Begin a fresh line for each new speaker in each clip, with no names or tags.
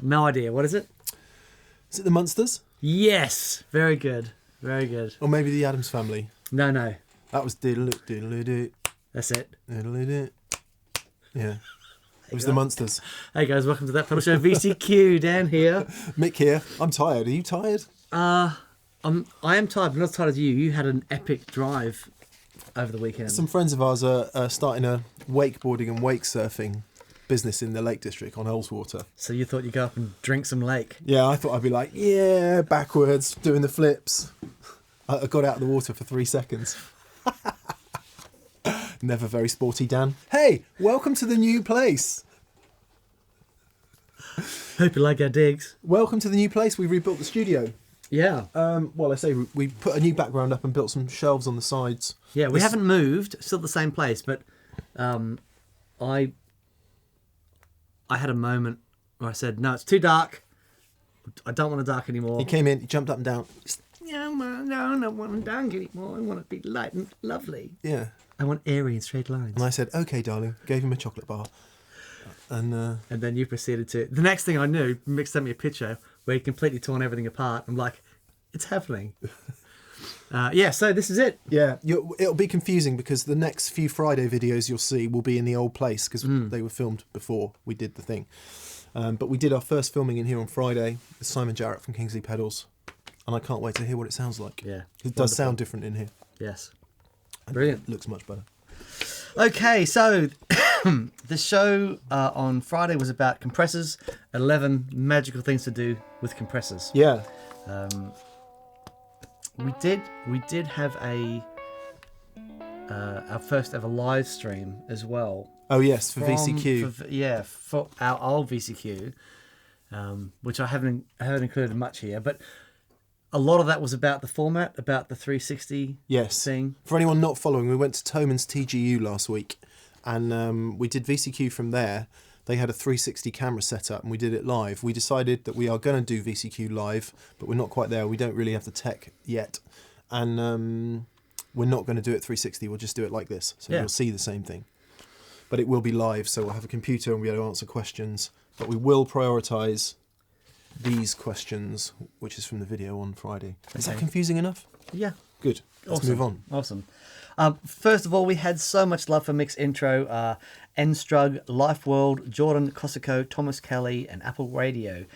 No idea. What is it?
Is it the Munsters?
Yes. Very good. Very good.
Or maybe the Addams Family?
No.
That was diddle-diddle-doo.
That's it.
Diddle-doo. Yeah. It was the Munsters.
Hey guys, welcome to That Pedal Show. VCQ, Dan here.
Mick here. I'm tired. Are you tired?
I am tired, but not as tired as you. You had an epic drive over the weekend.
Some friends of ours are starting a wakeboarding and wake surfing business in the Lake District on Ullswater.
So you thought you'd go up and drink some lake?
Yeah, I thought I'd be like, yeah, backwards, doing the flips. I got out of the water for 3 seconds. Never very sporty, Dan. Hey, welcome to the new place.
Hope you like our digs.
Welcome to the new place. We rebuilt the studio.
Yeah.
Well, I say we put a new background up and built some shelves on the sides.
Yeah, we haven't moved. Still the same place, but I had a moment where I said, no, it's too dark. I don't want it dark anymore.
He came in, he jumped up and down.
No, I don't want it dark anymore. I want it to be light and lovely.
Yeah.
I want airy and straight lines.
And I said, okay, darling. Gave him a chocolate bar. And
then you proceeded to... The next thing I knew, Mick sent me a picture where he'd completely torn everything apart. I'm like, it's happening. So this is it.
Yeah, it'll be confusing because the next few Friday videos you'll see will be in the old place because they were filmed before we did the thing. But we did our first filming in here on Friday with Simon Jarrett from Kingsley Pedals. And I can't wait to hear what it sounds like.
Yeah.
It does sound different in here.
Yes. Brilliant.
It looks much better.
Okay, so the show on Friday was about compressors, 11 magical things to do with compressors.
Yeah.
We did have our first ever live stream as well.
Oh yes, for VCQ.
For our old VCQ, which I haven't included much here, but a lot of that was about the format, about the 360 thing.
For anyone not following, we went to Thoman's TGU last week, and we did VCQ from there. They had a 360 camera setup, and we did it live. We decided that we are going to do VCQ live, but we're not quite there. We don't really have the tech yet, and we're not going to do it 360. We'll just do it like this, so you'll see the same thing. But it will be live, so we'll have a computer and we'll be able to answer questions. But we will prioritise these questions, which is from the video on Friday. Is that confusing enough?
Yeah.
Good. Let's move on.
Awesome. First of all, we had so much love for Mick's intro. N-Strug, Life World, Jordan, Cosico, Thomas Kelly, and Apple Radio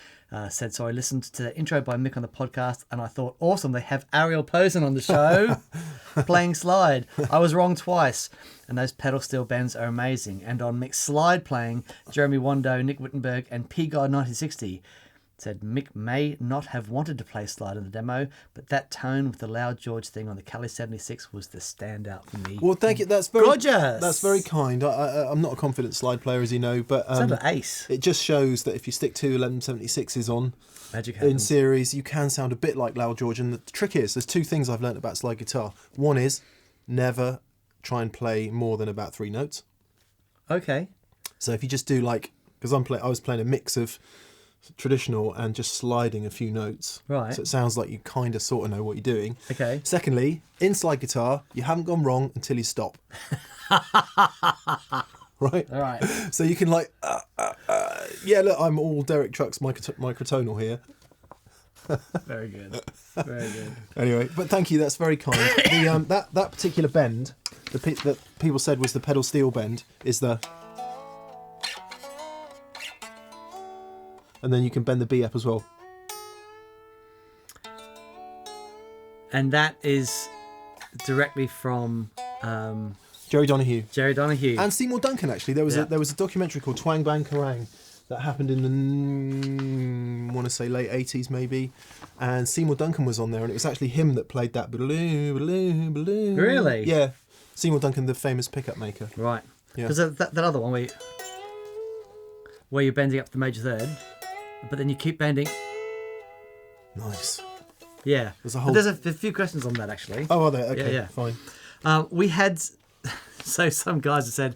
said, so I listened to the intro by Mick on the podcast, and I thought, awesome, they have Ariel Posen on the show playing slide. I was wrong twice, and those pedal steel bends are amazing. And on Mick's slide playing, Jeremy Wando, Nick Wittenberg, and P-God 1960 said Mick may not have wanted to play slide in the demo, but that tone with the Loud George thing on the Cali 76 was the standout for me.
Well, thank you. That's very
gorgeous.
That's very kind. I'm not a confident slide player, as you know, but
sounds like ace.
It just shows that if you stick 2 1176s on
magic happens.
In series, you can sound a bit like Loud George. And the trick is, there's 2 things I've learnt about slide guitar. One is never try and play more than about 3 notes.
Okay.
So if you just do because I was playing a mix of traditional and just sliding a few notes,
right?
So it sounds like you kind of sort of know what you're doing.
Okay.
Secondly, in slide guitar, you haven't gone wrong until you stop. Right.
All right.
So you can look, I'm all Derek Trucks microtonal here.
Very good. Very good.
Anyway, but thank you. That's very kind. The that particular bend that people said was the pedal steel bend is the. And then you can bend the B up as well.
And that is directly from
Jerry Donahue.
Jerry Donahue.
And Seymour Duncan, actually. There was a documentary called Twang Bang Kerrang that happened in the, I want to say late 80s maybe. And Seymour Duncan was on there, and it was actually him that played that balloon, balloon, balloon.
Really?
Yeah. Seymour Duncan, the famous pickup maker.
Right.
Yeah.
Because that other one where you're bending up the major third, but then you keep bending.
Nice.
Yeah. There's a few questions on that, actually.
Oh, are there? Okay,
yeah.
Fine.
We had... So some guys have said,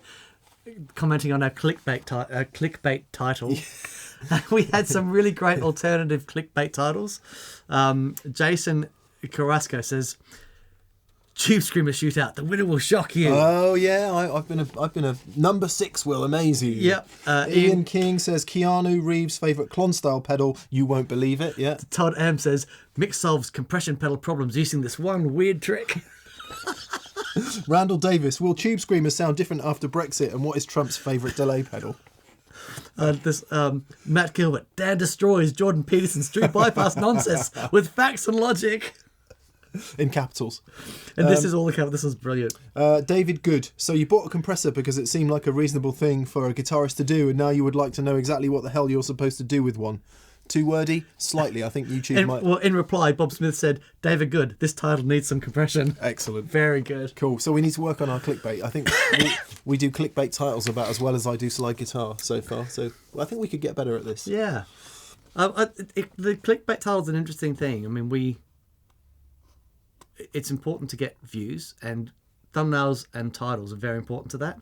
commenting on our clickbait title, we had some really great alternative clickbait titles. Jason Carrasco says, Tube Screamer shootout. The winner will shock you.
Oh yeah, I've been a number 6 will amaze you.
Yep.
Ian King says Keanu Reeves' favourite Klon-style pedal. You won't believe it. Yeah.
Todd M says Mick solves compression pedal problems using this one weird trick.
Randall Davis, will Tube Screamers sound different after Brexit? And what is Trump's favourite delay pedal?
Matt Gilbert. Dan destroys Jordan Peterson's street bypass nonsense with facts and logic.
In capitals.
And this is all the cap. This is brilliant.
David Good. So you bought a compressor because it seemed like a reasonable thing for a guitarist to do, and now you would like to know exactly what the hell you're supposed to do with one. Too wordy? Slightly. I think YouTube might...
Well, in reply, Bob Smith said, David Good, this title needs some compression.
Excellent.
Very good.
Cool. So we need to work on our clickbait. I think we do clickbait titles about as well as I do slide guitar so far. So I think we could get better at this.
Yeah. The clickbait title is an interesting thing. I mean, it's important to get views, and thumbnails and titles are very important to that.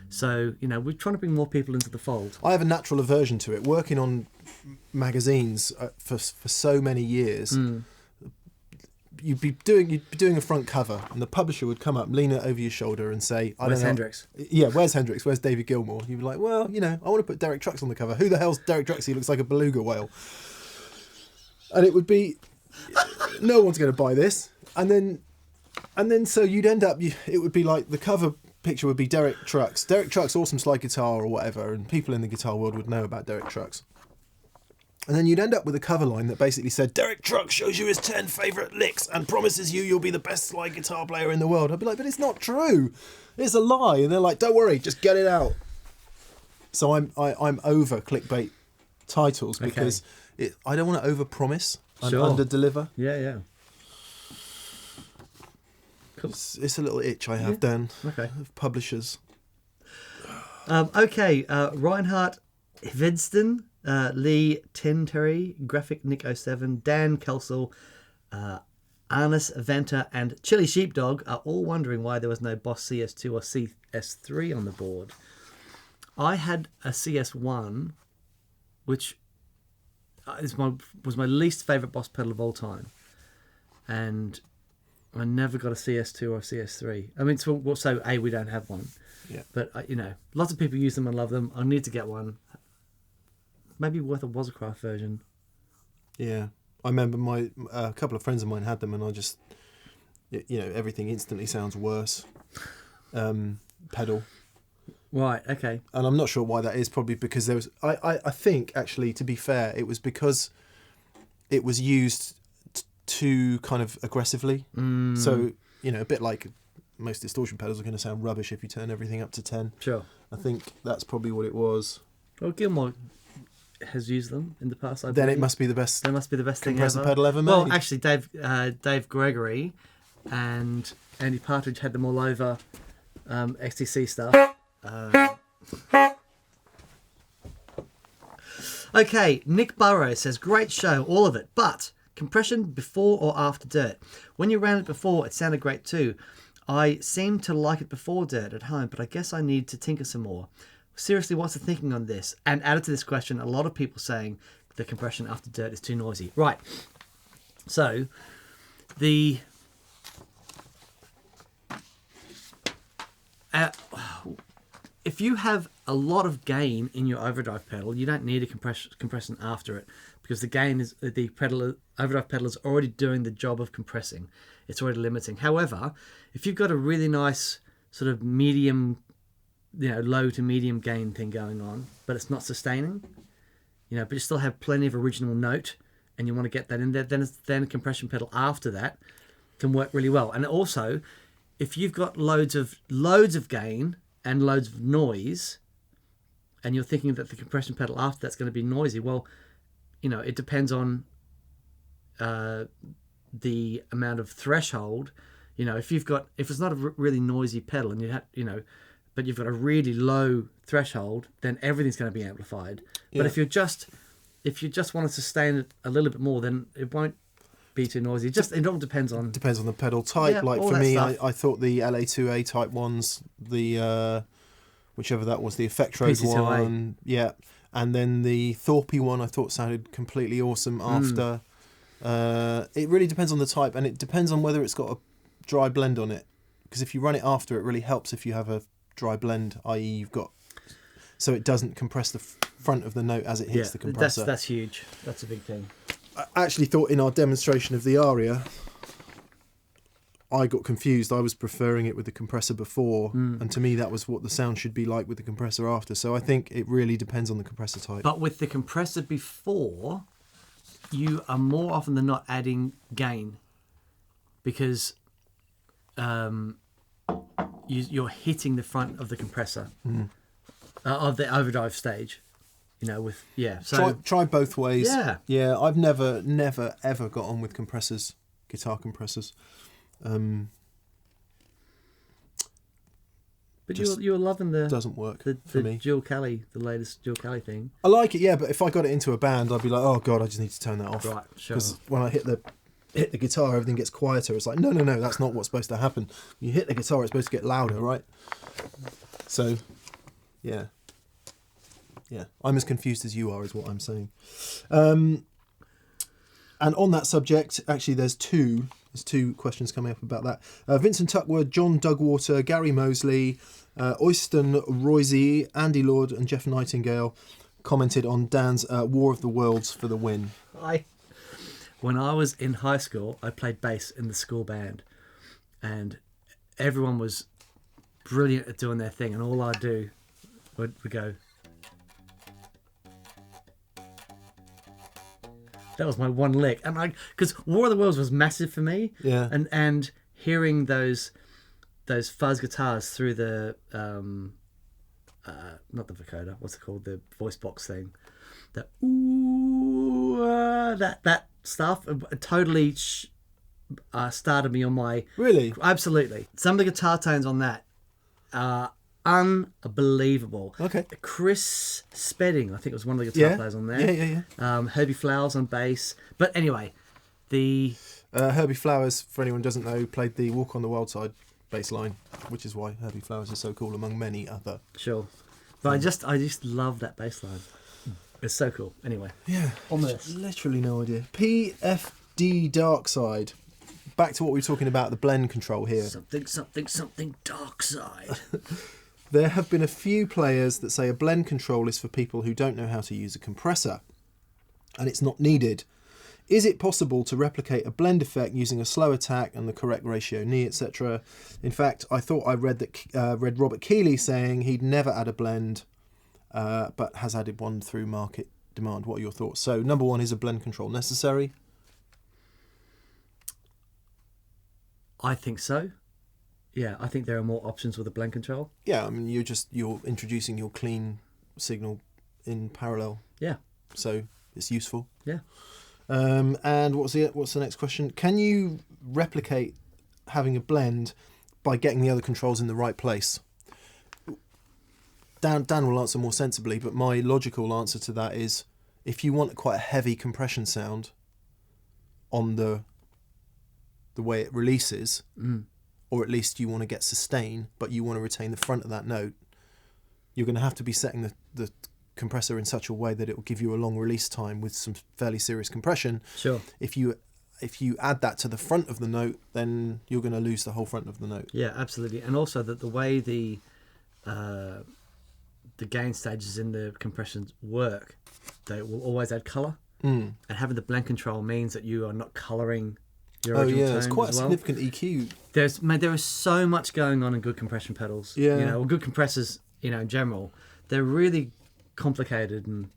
So, we're trying to bring more people into the fold.
I have a natural aversion to it. Working on magazines for so many years, you'd be doing a front cover, and the publisher would come up, lean it over your shoulder, and say,
Where's Hendrix?
Yeah, where's Hendrix? Where's David Gilmour? You'd be like, well, I want to put Derek Trucks on the cover. Who the hell's Derek Trucks? He looks like a beluga whale. And it would be, no one's going to buy this. And then so you'd end up, it would be like the cover picture would be Derek Trucks, awesome slide guitar or whatever, and people in the guitar world would know about Derek Trucks. And then you'd end up with a cover line that basically said, Derek Trucks shows you his 10 favourite licks and promises you'll be the best slide guitar player in the world. I'd be like, but it's not true. It's a lie. And they're like, don't worry, just get it out. So I'm over clickbait titles because I don't want to over-promise and under-deliver.
Yeah.
It's a little itch I have, Dan.
Okay.
Of publishers.
Reinhardt Vedston, Lee Tenterry, Graphic Nick 07, Dan Kelsel, Arnis Venter, and Chili Sheepdog are all wondering why there was no Boss CS2 or CS3 on the board. I had a CS1, which was my least favourite Boss pedal of all time. And I never got a CS2 or a CS3. I mean, so we don't have one.
Yeah.
But, lots of people use them and love them. I need to get one. Maybe worth a Wazacraft version.
Yeah. I remember a couple of friends of mine had them, and I just, everything instantly sounds worse. Pedal.
Right, okay.
And I'm not sure why that is. Probably because there was... I think, actually, to be fair, it was because it was used too kind of aggressively. So, a bit like most distortion pedals are going to sound rubbish if you turn everything up to 10.
Sure.
I think that's probably what it was.
Well, Gilmour has used them in the past, I believe.
Then it must be the best.
That must be the best thing
compressor
ever.
pedal ever made.
Well, actually, Dave Gregory and Andy Partridge had them all over XTC stuff. Okay, Nick Burrow says, great show, all of it, but compression before or after Dirt? When you ran it before, it sounded great too. I seemed to like it before Dirt at home, but I guess I need to tinker some more. Seriously, what's the thinking on this? And added to this question, a lot of people saying the compression after Dirt is too noisy. Right. So, if you have a lot of gain in your overdrive pedal, you don't need a compression after it, because the gain is overdrive pedal is already doing the job of compressing. It's already limiting. However, if you've got a really nice sort of medium, low to medium gain thing going on, but it's not sustaining, but you still have plenty of original note, and you want to get that in there, then a compression pedal after that can work really well. And also, if you've got loads of gain and loads of noise, and you're thinking that the compression pedal after that's going to be noisy, well, it depends on the amount of threshold. If it's not a really noisy pedal and but you've got a really low threshold, then everything's going to be amplified. Yeah. But if you just want to sustain it a little bit more, then it won't be too noisy. It all depends on
the pedal type.
Yeah,
for me, I thought the LA2A type ones, the whichever that was, the Effectrode one, yeah, and then the Thorpe one I thought sounded completely awesome after. It really depends on the type, and it depends on whether it's got dry blend on it, because if you run it after, it really helps if you have a dry blend, i.e. you've got, so it doesn't compress the front of the note as it hits the compressor.
That's huge. That's a big thing.
I actually thought in our demonstration of the Aria, I got confused. I was preferring it with the compressor before, and to me that was what the sound should be like with the compressor after. So I think it really depends on the compressor type.
But with the compressor before, you are more often than not adding gain, because you're hitting the front of the compressor of the overdrive stage. So
try both ways.
Yeah.
I've never ever got on with compressors, guitar compressors.
But you're loving the
doesn't work
the
for me.
Jill Kelly, the latest Jill Kelly thing.
I like it, yeah, but if I got it into a band, I'd be like, oh god, I just need to turn that off.
Right, sure.
Because when I hit the guitar, everything gets quieter. It's like, no, that's not what's supposed to happen. You hit the guitar, it's supposed to get louder, right? So, yeah, I'm as confused as you are, is what I'm saying. And on that subject, actually, there's two questions coming up about that. Vincent Tuckwood, John Dugwater, Gary Mosley, Oyston Roisey, Andy Lord and Jeff Nightingale commented on Dan's War of the Worlds for the win.
When I was in high school, I played bass in the school band, and everyone was brilliant at doing their thing, and all I'd do would go. That was my one lick, and because War of the Worlds was massive for me,
yeah,
and hearing those fuzz guitars through the not the vocoder, what's it called, the voice box thing, that that stuff totally started me on my absolutely. Some of the guitar tones on that are unbelievable.
Okay.
Chris Spedding, I think, was one of the guitar players on there.
Yeah.
Herbie Flowers on bass. But anyway, the
Herbie Flowers, for anyone who doesn't know, played the Walk on the Wild Side bass line, which is why Herbie Flowers is so cool among many other.
Sure. But I just love that bass line. It's so cool. Anyway.
Yeah.
On this.
Literally no idea. PFD Dark Side. Back to what we were talking about, the blend control here.
Something dark side.
There have been a few players that say a blend control is for people who don't know how to use a compressor, and it's not needed. Is it possible to replicate a blend effect using a slow attack and the correct ratio knee, etc.? In fact, I thought I read Robert Keeley saying he'd never add a blend, but has added one through market demand. What are your thoughts? So, number one, is a blend control necessary?
I think so. Yeah, I think there are more options with a blend control.
Yeah, I mean, you're introducing your clean signal in parallel.
Yeah.
So it's useful.
Yeah.
And what's the next question? Can you replicate having a blend by getting the other controls in the right place? Dan will answer more sensibly, but my logical answer to that is, if you want quite a heavy compression sound on the way it releases, or at least you want to get sustain, but you want to retain the front of that note, you're going to have to be setting the compressor in such a way that it will give you a long release time with some fairly serious compression.
Sure.
If you add that to the front of the note, then you're going to lose the whole front of the note.
Yeah, absolutely. And also that the way the gain stages in the compressions work, they will always add colour. And having the blend control means that you are not colouring your original tones.
It's quite a
well.
significant EQ.
There is so much going on in good compression pedals.
Yeah.
Or good compressors, in general. They're really complicated, and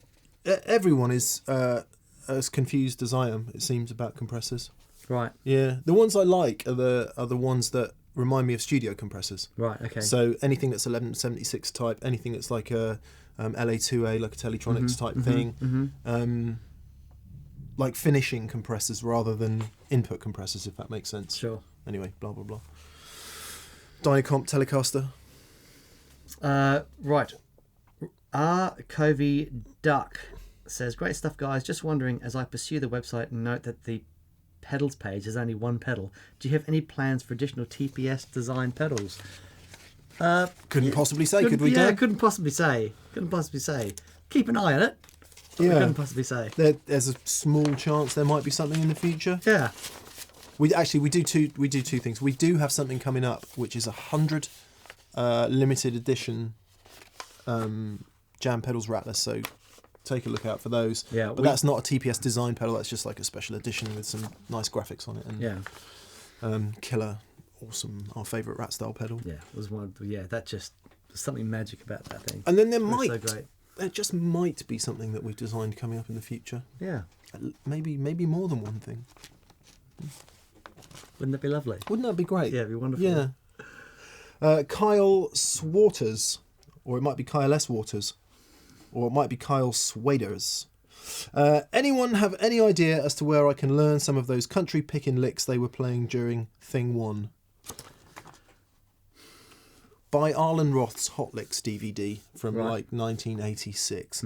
everyone is as confused as I am, it seems, about compressors.
Right.
Yeah. The ones I like are the ones that remind me of studio compressors.
Right, okay.
So anything that's 1176 type, anything that's like a LA2A, like a Teletronics type thing. Like finishing compressors rather than input compressors, if that makes sense.
Sure.
Anyway, blah, blah, blah. Dynacomp Telecaster.
Right. R. Covey Duck says, great stuff, guys. Just wondering, as I pursue the website and note that the pedals page has only one pedal, do you have any plans for additional TPS design pedals?
Couldn't possibly say, could we?
Yeah,
Dan?
couldn't possibly say. Keep an eye on it.
Yeah.
Couldn't possibly say.
There's a small chance there might be something in the future.
Yeah.
We do two things. We do have something coming up, which is 100 limited edition Jam pedals Rattler. So take a look out for those.
Yeah,
but that's not a TPS design pedal. That's just like a special edition with some nice graphics on it. And
Yeah.
Killer, awesome, our favourite Rat style pedal.
Yeah, it was one. That just there's something magic about that thing.
And then
There
just might be something that we've designed coming up in the future.
Yeah.
Maybe more than one thing.
Wouldn't that be lovely?
Wouldn't that be great?
Yeah, it'd be wonderful.
Yeah. Kyle Swaters, or it might be Kyle S. Waters, or it might be Kyle Swaders. Anyone have any idea as to where I can learn some of those country picking licks they were playing during Thing 1? Buy Arlen Roth's Hot Licks DVD from like 1986.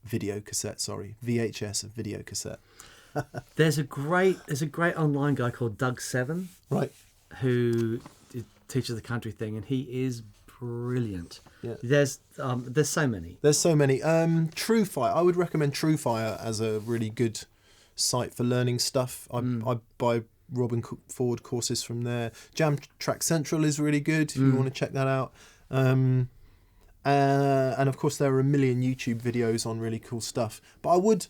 Video cassette, sorry. VHS video cassette.
There's a great online guy called Doug Seven,
Right.
who teaches the country thing, and he is brilliant.
Yeah.
There's so many.
There's so many. TrueFire. I would recommend TrueFire as a really good site for learning stuff. I buy Robin Ford courses from there. Jam Track Central is really good if you want to check that out. And of course there are a million YouTube videos on really cool stuff. But I would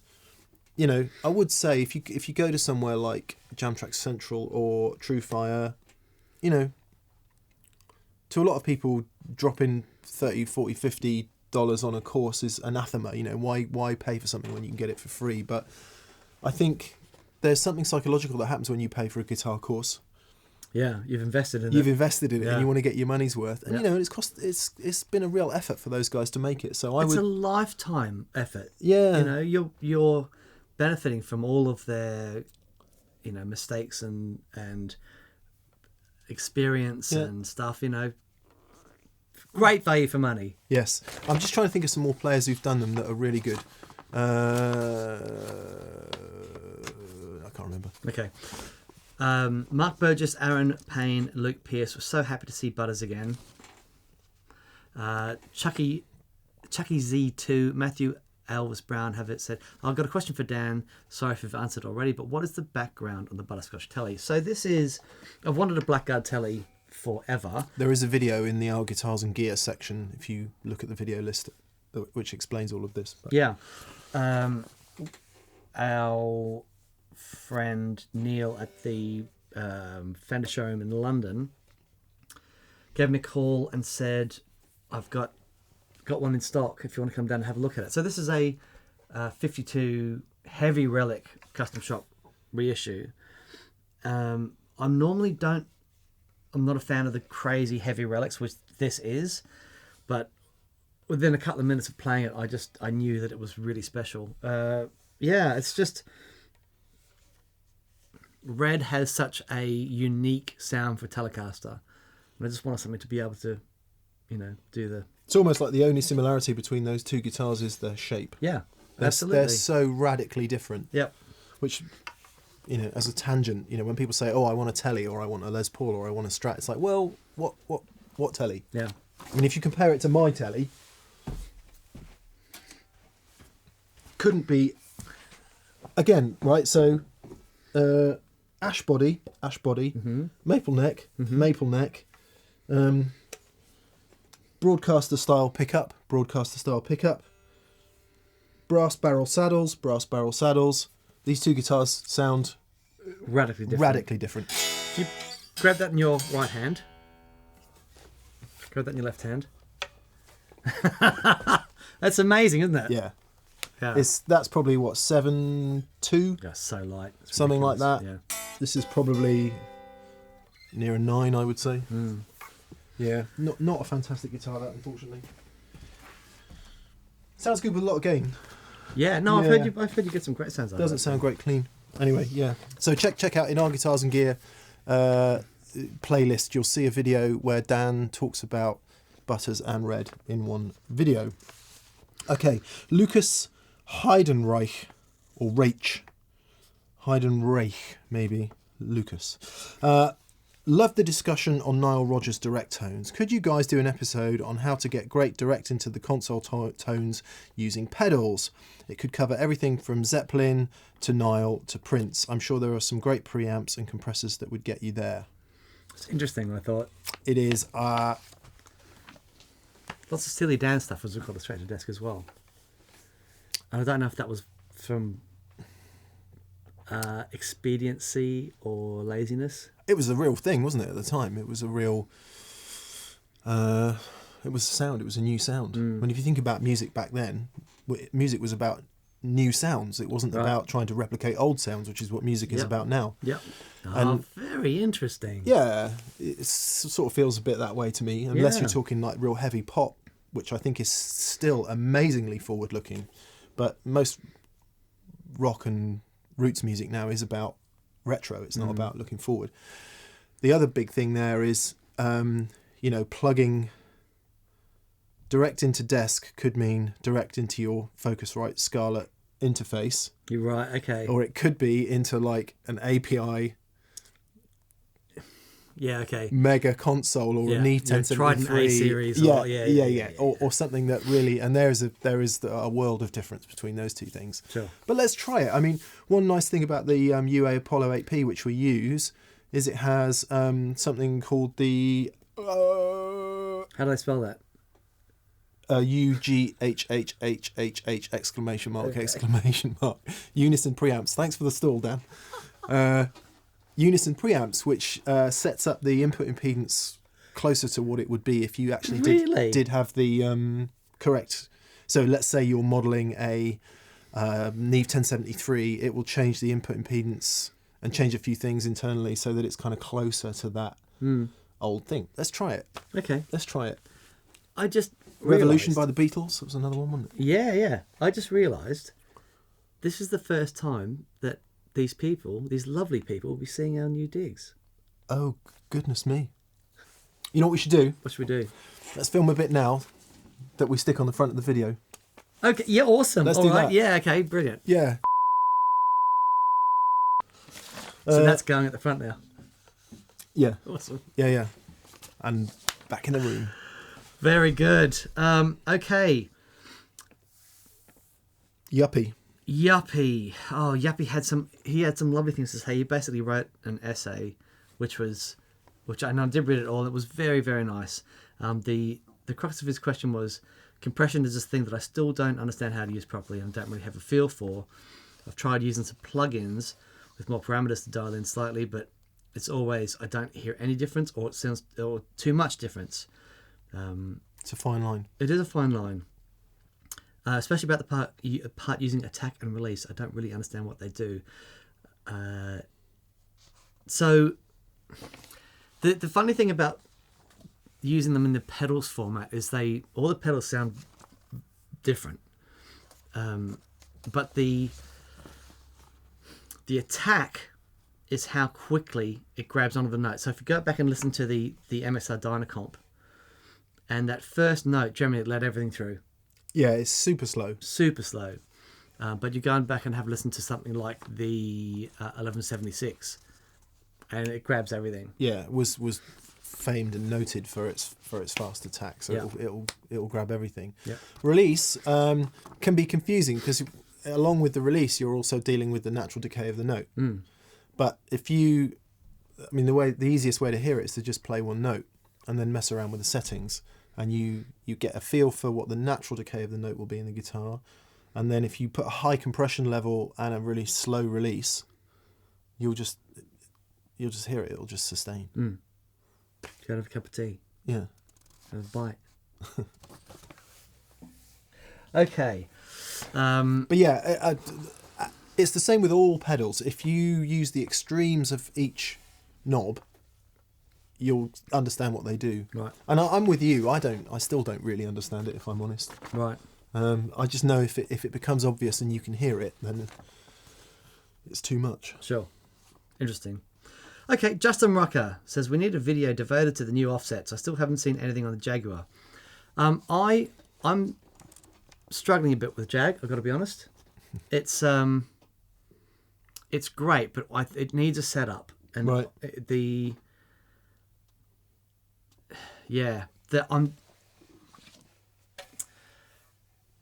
say if you go to somewhere like Jam Track Central or TrueFire, to a lot of people, dropping $30, $40, $50 on a course is anathema. Why pay for something when you can get it for free? But I think there's something psychological that happens when you pay for a guitar course.
Yeah, you've invested in it.
You've invested in it,
Yeah.
and you want to get your money's worth. And it's been a real effort for those guys to make it. So
it's a lifetime effort.
Yeah.
You're benefiting from all of their, mistakes and experience and stuff. Great value for money.
Yes. I'm just trying to think of some more players who've done them that are really good. I can't remember.
Okay. Mark Burgess, Aaron Payne, Luke Pierce were so happy to see Butters again. Chucky Z2, Matthew Elvis Brown have it said, I've got a question for Dan. Sorry if you've answered already, but what is the background on the Butterscotch Telly? So I've wanted a Blackguard Telly forever.
There is a video in the Our Guitars and Gear section if you look at the video list, which explains all of this. But.
Yeah. Our friend Neil at the Fender showroom in London gave me a call and said, I've got one in stock if you want to come down and have a look at it. So this is a 52 Heavy Relic custom shop reissue. I'm not a fan of the crazy Heavy Relics, which this is, but within a couple of minutes of playing it, I knew that it was really special. It's just Red has such a unique sound for Telecaster, and I just wanted something to be able to, do the.
It's almost like the only similarity between those two guitars is their shape.
Yeah, absolutely.
They're so radically different.
Yep.
Which, as a tangent, when people say, "Oh, I want a Telly," or "I want a Les Paul," or "I want a Strat," it's like, well, what Telly?
Yeah.
I mean, if you compare it to my Telly, couldn't be. Again, right? So, ash body, maple neck, broadcaster style pickup, brass barrel saddles. These two guitars sound
radically different. If you grab that in your right hand, grab that in your left hand. That's amazing, isn't it?
Yeah.
Yeah.
That's probably what, 7.2?
Yeah, so light. It's
Something like
ridiculous.
that.
Yeah.
This is probably near a 9, I would say. Yeah, not a fantastic guitar, that, unfortunately. Sounds good with a lot of gain.
Yeah, no,
Yeah.
I've heard you get some great sounds out of
Doesn't
that.
sound great clean. Anyway, yeah. So check out in Our Guitars and Gear playlist. You'll see a video where Dan talks about Butters and Red in one video. Okay, Lucas Heidenreich, or Reich. Heidenreich, maybe. Lucas. Love the discussion on Nile Rodgers' direct tones. Could you guys do an episode on how to get great direct into the console tones using pedals? It could cover everything from Zeppelin to Nile to Prince. I'm sure there are some great preamps and compressors that would get you there.
It's interesting, I thought.
It is.
Lots of Steely Dan stuff was recorded straight to desk as well. And I don't know if that was from expediency or laziness.
It was a real thing, wasn't it, at the time? It was a real... it was a sound. It was a new sound. When if you think about music back then, music was about new sounds. It wasn't about trying to replicate old sounds, which is what music is about now.
Yep. Oh, very interesting.
Yeah, it sort of feels a bit that way to me, unless
Yeah.
you're talking like real heavy pop, which I think is still amazingly forward-looking. But most rock and roots music now is about retro. It's not about looking forward. The other big thing there is, plugging direct into desk could mean direct into your Focusrite Scarlett interface.
You're right, okay.
Or it could be into like an API
Yeah, okay.
mega console or a Neve 1073.
Trident A series.
Or something that really, and there is a world of difference between those two things.
Sure.
But let's try it. I mean, one nice thing about the UA Apollo 8P, which we use, is it has something called the
How do I spell that?
UGHHHHH exclamation mark exclamation mark Unison preamps. Thanks for the stall, Dan. Unison preamps, which sets up the input impedance closer to what it would be if you actually did have the correct. So let's say you're modelling a Neve 1073, it will change the input impedance and change a few things internally so that it's kind of closer to that old thing. Let's try it.
Okay.
Let's try it.
I just
Revolution
realised-
by the Beatles. That was another one, wasn't it?
Yeah. I just realised this is the first time that these people, these lovely people, will be seeing our new digs.
Oh, goodness me. You know what we should do?
What should we do?
Let's film a bit now that we stick on the front of the video.
Okay, yeah, awesome.
Let's
All
do
right,
that.
yeah, okay, brilliant.
Yeah.
So that's going at the front now.
Yeah.
Awesome.
Yeah. And back in the room.
Very good. Okay.
Yuppie.
Yuppie. Oh, Yuppie had some lovely things to say. He basically wrote an essay, which I know I did read it all. It was very, very nice. The crux of his question was, compression is this thing that I still don't understand how to use properly and don't really have a feel for. I've tried using some plugins with more parameters to dial in slightly, but it's always, I don't hear any difference or it sounds or too much difference.
It's a fine line.
It is a fine line. Especially about the part using attack and release. I don't really understand what they do. So the funny thing about using them in the pedals format is all the pedals sound different. But the attack is how quickly it grabs onto the note. So if you go back and listen to the MSR Dynacomp, and that first note, generally it led everything through.
Yeah, it's super slow.
Super slow. But you're going back and have listened to something like the 1176, and it grabs everything.
Yeah, it was famed and noted for its fast attack, so it'll grab everything.
Yeah. Release
Can be confusing because along with the release, you're also dealing with the natural decay of the note. But the easiest way to hear it is to just play one note and then mess around with the settings, and you get a feel for what the natural decay of the note will be in the guitar. And then if you put a high compression level and a really slow release, you'll just hear it. It'll just sustain.
Go have a cup of tea.
Yeah.
Have a bite. Okay.
But yeah, it's the same with all pedals. If you use the extremes of each knob, you'll understand what they do.
Right.
And I'm with you. I still don't really understand it, if I'm honest.
Right.
I just know if it becomes obvious and you can hear it, then it's too much.
Sure. Interesting. Okay, Justin Rucker says, we need a video devoted to the new offsets. I still haven't seen anything on the Jaguar. I'm struggling a bit with Jag, I've got to be honest. It's great, but it needs a setup. And
right.
the yeah.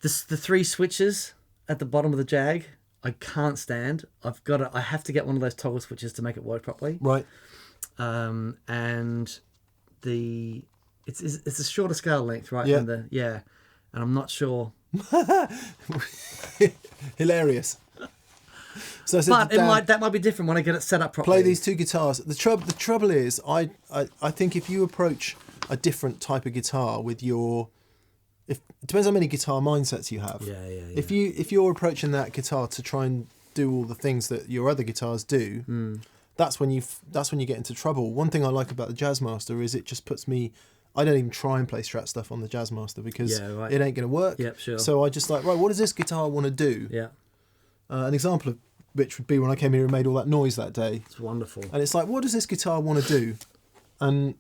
The 3 switches at the bottom of the Jag, I can't stand. I have to get one of those toggle switches to make it work properly.
Right.
And it's a shorter scale length, right?
Yeah.
And I'm not sure.
Hilarious. So I said
But
to Dan,
that might be different when I get it set up properly.
play these 2 guitars. The trouble is, I think if you approach a different type of guitar with it depends how many guitar mindsets you have.
Yeah.
If you're approaching that guitar to try and do all the things that your other guitars do, that's when you get into trouble. One thing I like about the Jazzmaster is it just puts me. I don't even try and play Strat stuff on the Jazzmaster because it ain't going to work.
Yep, sure.
So I just like, right, what does this guitar want to do?
Yeah.
An example of which would be when I came here and made all that noise that day.
It's wonderful.
And it's like, what does this guitar want to do? And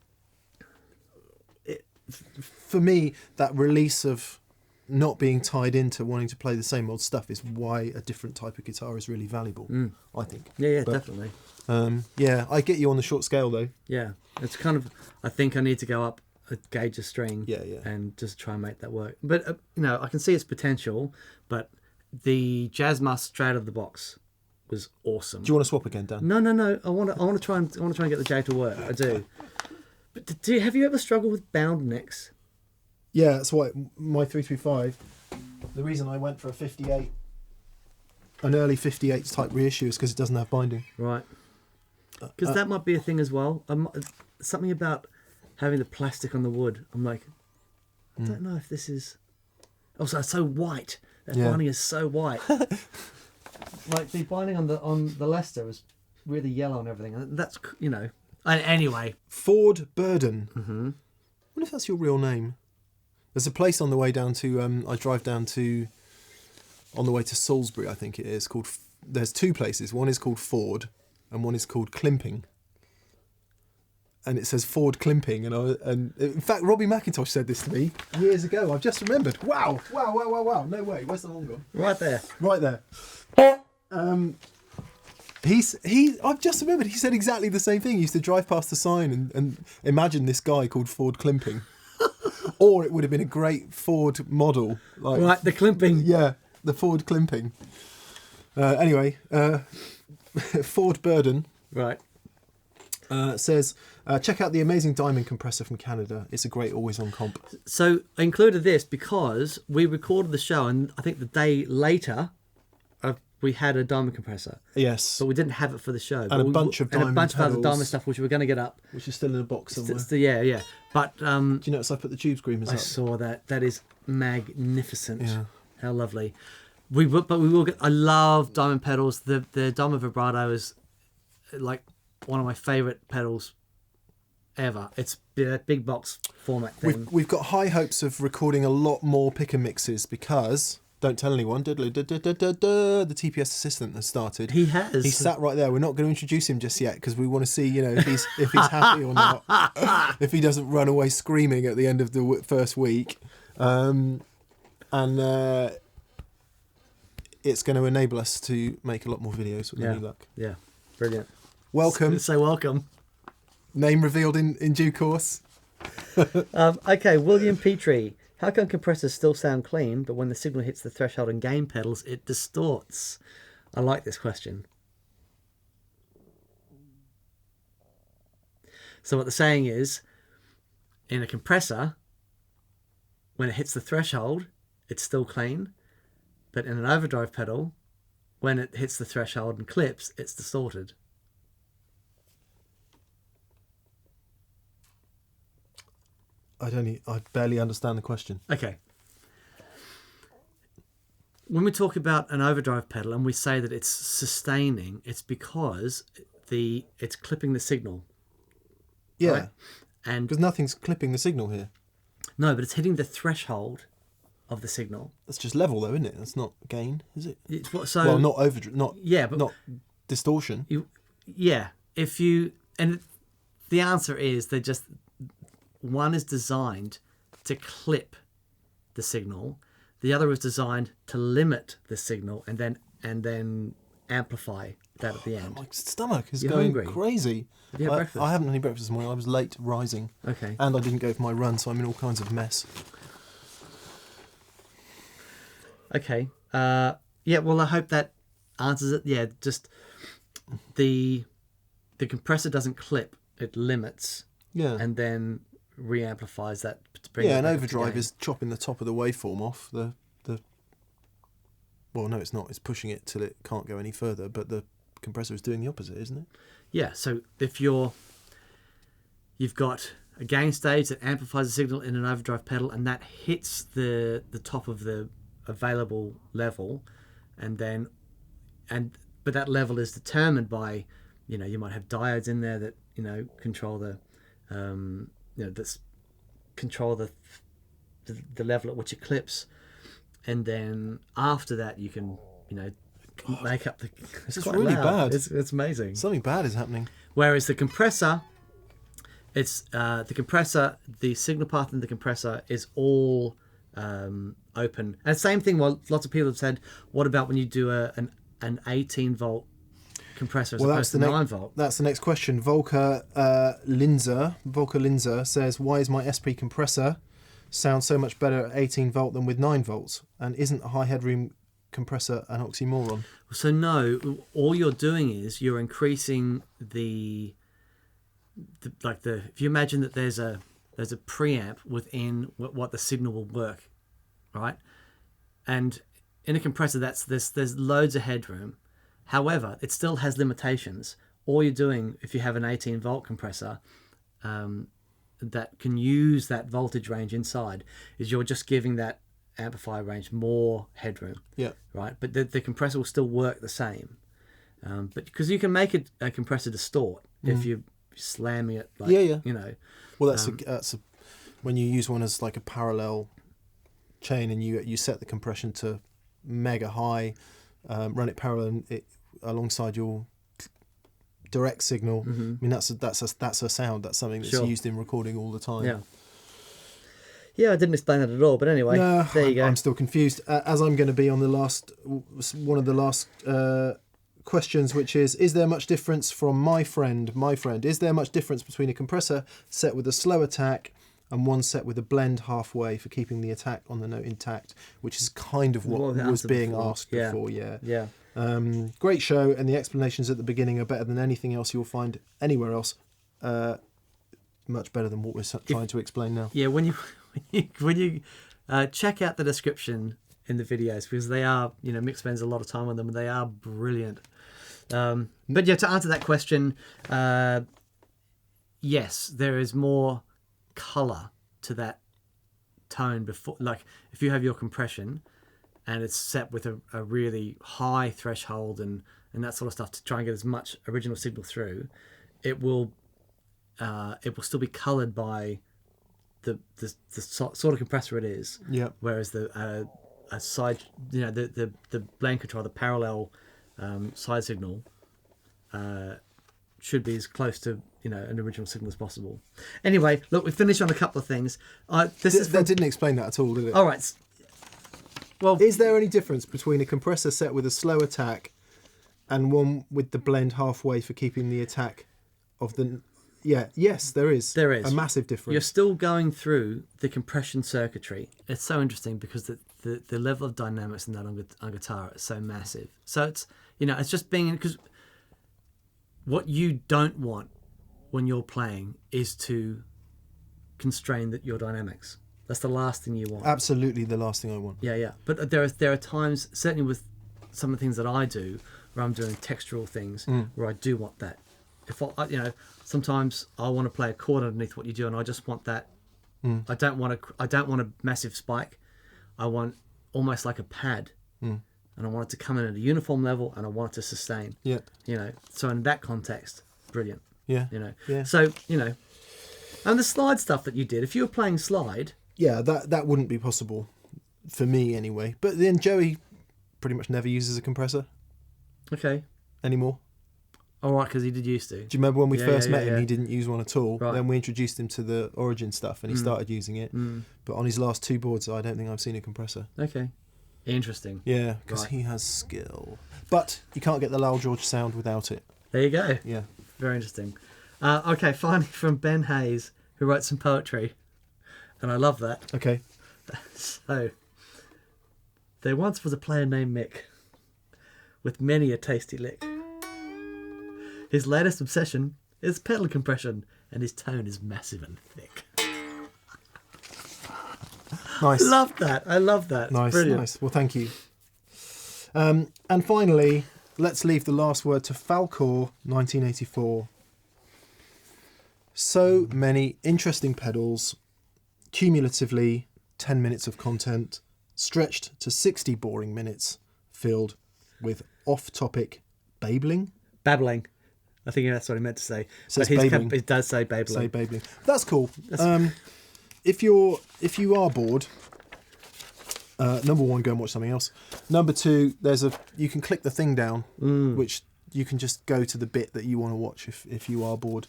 for me, that release of not being tied into wanting to play the same old stuff is why a different type of guitar is really valuable, I think.
Yeah,
But,
definitely.
I get you on the short scale though.
Yeah, it's kind of. I think I need to go up a gauge of string.
Yeah.
And just try and make that work. But I can see its potential. But the Jazzmaster straight out of the box was awesome.
Do you want to swap again, Dan?
No. I want to try and get the Jag to work. I do. But have you ever struggled with bound necks?
Yeah, that's why my 335. The reason I went for an early 58 type reissue is because it doesn't have binding.
Right. Because that might be a thing as well. Something about having the plastic on the wood. I'm like, I don't know if this is. Also, it's so white. That binding is so white. Like the binding on the Lester was really yellow and everything. And that's Anyway,
Ford Burden. I wonder if that's your real name. There's a place on the way down to. I drive down to. On the way to Salisbury, I think it is called. There's 2 places. One is called Ford, and one is called Climping. And it says Ford Climping, and in fact, Robbie McIntosh said this to me years ago. I've just remembered. Wow! No way. Where's the horn gone?
right there.
Right there. I've just remembered. He said exactly the same thing. He used to drive past the sign and imagine this guy called Ford Climping, or it would have been a great Ford model.
Right, the Climping.
Yeah, the Ford Climping. Anyway, Ford Burden.
Right.
Says, check out the amazing Diamond compressor from Canada. It's a great always-on comp.
So I included this because we recorded the show, and I think the day later, we had a Diamond compressor.
Yes.
But we didn't have it for the show.
And a bunch of Diamond
other
pedals,
Diamond stuff, which we were going to get up.
which is still in a box somewhere.
Yeah. But
Do you notice I put the tube screamers
I
up?
saw that. That is magnificent.
Yeah.
How lovely. We will get. I love Diamond pedals. The Diamond vibrato is like one of my favourite pedals ever. It's a big box format thing.
We've got high hopes of recording a lot more pick and mixes because, don't tell anyone, the TPS assistant has started.
He has.
He sat right there. We're not going to introduce him just yet because we want to see, if he's happy or not. If he doesn't run away screaming at the end of the first week, it's going to enable us to make a lot more videos with any luck.
Yeah, brilliant.
Welcome.
So welcome.
Name revealed in due course.
Okay, William Petrie. How come compressors still sound clean, but when the signal hits the threshold and gain pedals, it distorts? I like this question. So what the saying is, in a compressor, when it hits the threshold, it's still clean, but in an overdrive pedal, when it hits the threshold and clips, it's distorted.
I barely understand the question.
Okay. When we talk about an overdrive pedal and we say that it's sustaining, it's because it's clipping the signal.
Yeah,
Right? And
because nothing's clipping the signal here.
no, but it's hitting the threshold of the signal.
That's just level though, isn't it? That's not gain, is it?
It's what so
Well, not overdrive, not
but
distortion.
and the answer is one is designed to clip the signal, the other is designed to limit the signal and then amplify that at the end.
My stomach is
You're
going
hungry.
crazy.
Have you had breakfast?
I haven't had any breakfast this morning. I was late rising.
Okay.
And I didn't go for my run, so I'm in all kinds of mess.
Okay. Yeah, well, I hope that answers it. Yeah, just the compressor doesn't clip. It limits
Yeah.
and then re-amplifies that to bring it
Yeah, an
back up to
overdrive
gain.
is chopping the top of the waveform off. Well, no, it's not. It's pushing it till it can't go any further. But the compressor is doing the opposite, isn't it?
Yeah, so if you've got a gain stage that amplifies the signal in an overdrive pedal and that hits the top of the available level, but that level is determined by, you might have diodes in there that control the that's control the level at which it clips, and then after that you can make up the.
This is
quite
really
loud.
bad.
It's amazing.
Something bad is happening.
Whereas the compressor, the signal path in the compressor is all open. And the same thing. Well, lots of people have said, what about when you do an 18 volt compressor as opposed to 9 volt?
That's the next question. Volker Linzer says, why is my SP compressor sound so much better at 18 volt than with 9 volts? And isn't a high headroom compressor an oxymoron?
So no, all you're doing is you're increasing if you imagine that there's a preamp within what the signal will work, right? And in a compressor, there's loads of headroom. However, it still has limitations. All you're doing, if you have an 18 volt compressor that can use that voltage range inside, is you're just giving that amplifier range more headroom.
Yeah.
Right, but the compressor will still work the same. But because you can make a compressor distort if you're slamming it. Like,
Yeah. Well, that's when you use one as like a parallel chain and you set the compression to mega high, run it parallel alongside your direct signal. I mean, that's a sound. That's something that's used in recording all the time.
Yeah, I didn't explain that at all. But anyway, there you go.
I'm still confused. As I'm going to be on one of the last questions, which is there much difference from my friend? Is there much difference between a compressor set with a slow attack and one set with a blend halfway for keeping the attack on the note intact, which is kind of what was being asked before. Yeah. Great show, and the explanations at the beginning are better than anything else you'll find anywhere else. Much better than what we're trying to explain now.
Yeah, when you check out the description in the videos, because they are, Mick spends a lot of time on them and they are brilliant. But yeah, to answer that question, yes, there is more color to that tone before. Like if you have your compression and it's set with a really high threshold and that sort of stuff to try and get as much original signal through, it will still be colored by the sort of compressor it is.
Yeah.
Whereas a side, the blend control, the parallel side signal should be as close to an original signal as possible. Anyway, look, we finished on a couple of things.
That didn't explain that at all, did it?
All right. Well,
is there any difference between a compressor set with a slow attack and one with the blend halfway for keeping the attack of the? Yes, there is.
There is
a massive difference.
You're still going through the compression circuitry. It's so interesting because the level of dynamics in that on guitar is so massive. So it's it's just being, because what you don't want when you're playing is to constrain your dynamics. That's the last thing you want.
Absolutely the last thing I want.
Yeah. But there are times, certainly with some of the things that I do, where I'm doing textural things, where I do want that. If sometimes I want to play a chord underneath what you do, and I just want that. I don't want a massive spike. I want almost like a pad, and I want it to come in at a uniform level, and I want it to sustain.
Yeah.
So in that context, brilliant.
Yeah.
Yeah. So and the slide stuff that you did, if you were playing slide.
Yeah, that wouldn't be possible for me anyway. But then Joey pretty much never uses a compressor.
Okay.
Anymore.
All right, because he did used to.
Do you remember when we first met him? He didn't use one at all.
Right.
Then we introduced him to the Origin stuff, and he started using it. But on his last two boards, I don't think I've seen a compressor.
Okay. Interesting.
Yeah, because
Right.
he has skill. But you can't get the Lowell George sound without it.
There you go.
Yeah.
Very interesting. Okay, finally from Ben Hayes, who wrote some poetry. And I love that.
Okay.
So, there once was a player named Mick, with many a tasty lick. His latest obsession is pedal compression, and his tone is massive and thick.
Nice.
Love that. I love that.
Nice,
Brilliant.
nice. Well, thank you. And finally, let's leave the last word to Falcor 1984. So many interesting pedals, cumulatively 10 minutes of content, stretched to 60 boring minutes, filled with off-topic babling.
Babbling. I think that's what he meant to say.
Says
but
babling.
it does say babbling.
Say babling. That's cool. If you are bored, number one, go and watch something else. Number two, you can click the thing down, which you can just go to the bit that you want to watch if you are bored.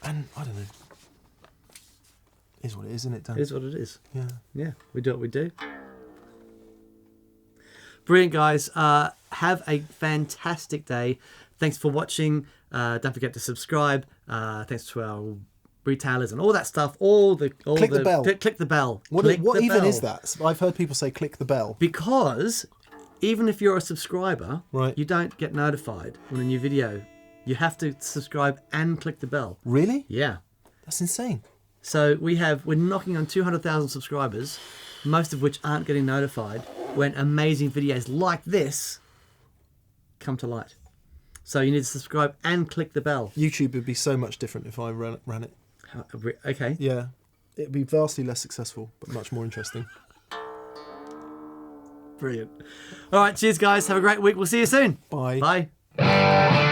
And I don't know. Is what it is, isn't it, Dan?
It is what it is.
Yeah.
Yeah, we do what we do. Brilliant, guys. Have a fantastic day. Thanks for watching. Don't forget to subscribe. Thanks to our retailers and all that stuff.
Click the bell.
Click the bell.
What
Click the
even
bell.
is that? I've heard people say click the bell.
Because even if you're a subscriber,
Right.
you don't get notified when a new video. You have to subscribe and click the bell.
Really?
Yeah.
That's insane.
So we're knocking on 200,000 subscribers, most of which aren't getting notified when amazing videos like this come to light. So you need to subscribe and click the bell.
YouTube would be so much different if I ran it.
Okay.
Yeah. It'd be vastly less successful, but much more interesting.
Brilliant. All right. Cheers, guys. Have a great week. We'll see you soon.
Bye.
Bye.